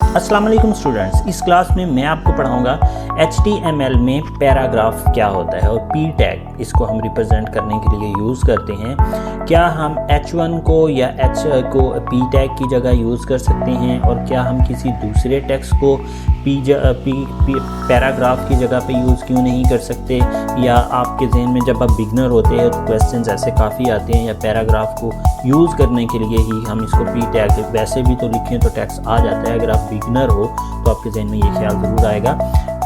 अस्सलाम वालेकुम स्टूडेंट्स, इस क्लास में मैं आपको पढ़ाऊंगा HTML में पैराग्राफ क्या होता है और p टैग इसको हम रिप्रेजेंट करने के लिए यूज़ करते हैं। क्या हम h1 को या h को p टैग की जगह यूज़ कर सकते हैं और क्या हम किसी दूसरे टेक्स्ट को पैराग्राफ की जगह पे यूज़ क्यों नहीं कर सकते। या आपके जहन में जब आप बिगनर होते हैं तो क्वेश्चंस ऐसे काफ़ी आते हैं या पैराग्राफ को यूज़ करने के लिए ही हम इसको p टैग वैसे भी तो लिखें तो टेक्स्ट आ जाता है। अगर आप बिगनर हो तो आपके जहन में ये ख्याल ज़रूर आएगा।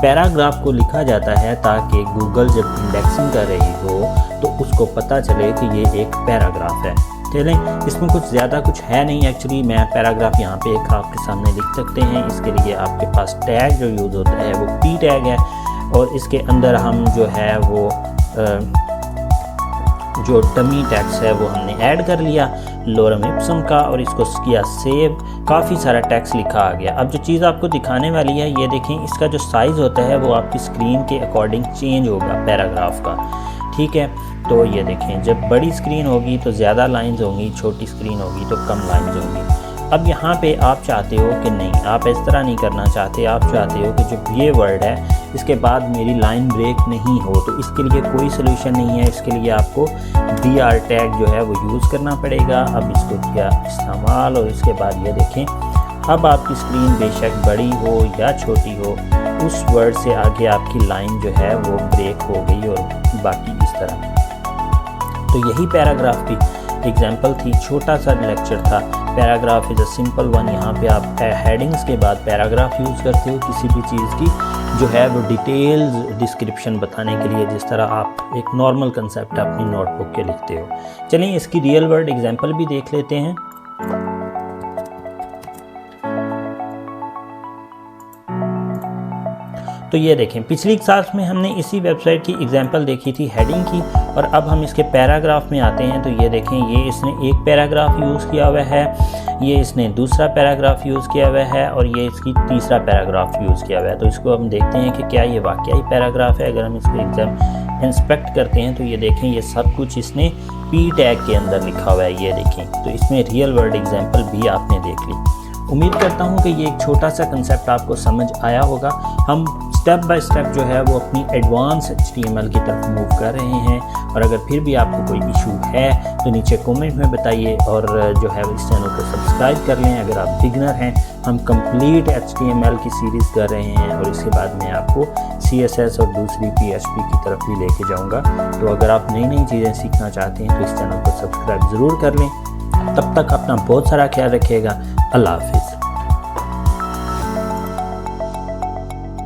पैराग्राफ को लिखा जाता है ताकि गूगल जब इंडेक्सिंग कर रही हो तो उसको पता चले कि ये एक पैराग्राफ है। चलें, इसमें कुछ ज़्यादा कुछ है नहीं। एक्चुअली मैं पैराग्राफ यहाँ पे एक आपके सामने लिख सकते हैं। इसके लिए आपके पास टैग जो यूज़ होता है वो p टैग है और इसके अंदर हम जो है वो जो डमी टेक्स्ट है वो हमने ऐड कर लिया लोरम इप्सम का और इसको किया सेव। काफ़ी सारा टेक्स्ट लिखा आ गया। अब जो चीज़ आपको दिखाने वाली है ये देखें, इसका जो साइज़ होता है वो आपकी स्क्रीन के अकॉर्डिंग चेंज होगा पैराग्राफ का। ठीक है, तो ये देखें, जब बड़ी स्क्रीन होगी तो ज़्यादा लाइंस होंगी, छोटी स्क्रीन होगी तो कम लाइंस होंगी। अब यहाँ पे आप चाहते हो कि नहीं, आप इस तरह नहीं करना चाहते। आप चाहते हो कि जो ये वर्ड है इसके बाद मेरी लाइन ब्रेक नहीं हो, तो इसके लिए कोई सोल्यूशन नहीं है। इसके लिए आपको BR टैग जो है वो यूज़ करना पड़ेगा। अब इसको किया इस्तेमाल और इसके बाद ये देखें, अब आपकी स्क्रीन बेशक बड़ी हो या छोटी हो, उस वर्ड से आगे आपकी लाइन जो है वो ब्रेक हो गई और बाकी इस तरह। तो यही पैराग्राफ की एग्जाम्पल थी, छोटा सा लेक्चर था। Paragraph is a simple one. यहाँ पे आप हेडिंग्स के बाद पैराग्राफ यूज़ करते हो किसी भी चीज़ की जो है वो डिटेल्स डिस्क्रिप्शन बताने के लिए, जिस तरह आप एक नॉर्मल कंसेप्ट अपनी नोटबुक के लिखते हो। चलिए इसकी रियल वर्ल्ड एग्जाम्पल भी देख लेते हैं। तो ये देखें, पिछली क्लास में हमने इसी वेबसाइट की एग्जांपल देखी थी हेडिंग की और अब हम इसके पैराग्राफ में आते हैं। तो ये देखें, ये इसने एक पैराग्राफ यूज़ किया हुआ है, ये इसने दूसरा पैराग्राफ यूज़ किया हुआ है और ये इसकी तीसरा पैराग्राफ यूज़ किया हुआ है। तो इसको हम देखते हैं कि क्या ये वाकई पैराग्राफ है। अगर हम इसको इंस्पेक्ट करते हैं तो ये देखें, ये सब कुछ इसने p टैग के अंदर लिखा हुआ है। ये देखें, तो इसमें रियल वर्ल्ड एग्जाम्पल भी आपने देख ली। उम्मीद करता हूँ कि ये एक छोटा सा कंसेप्ट आपको समझ आया होगा। हम स्टेप बाय स्टेप जो है वो अपनी एडवांस HTML की तरफ मूव कर रहे हैं और अगर फिर भी आपको कोई इशू है तो नीचे कमेंट में बताइए और जो है इस चैनल को सब्सक्राइब कर लें। अगर आप बिगनर हैं, हम कंप्लीट HTML की सीरीज़ कर रहे हैं और इसके बाद मैं आपको CSS और दूसरी PHP की तरफ भी लेके जाऊँगा। तो अगर आप नई नई चीज़ें सीखना चाहते हैं तो इस चैनल को सब्सक्राइब ज़रूर कर लें। तब तक अपना बहुत सारा ख्याल रखिएगा। अल्लाह हाफिज़।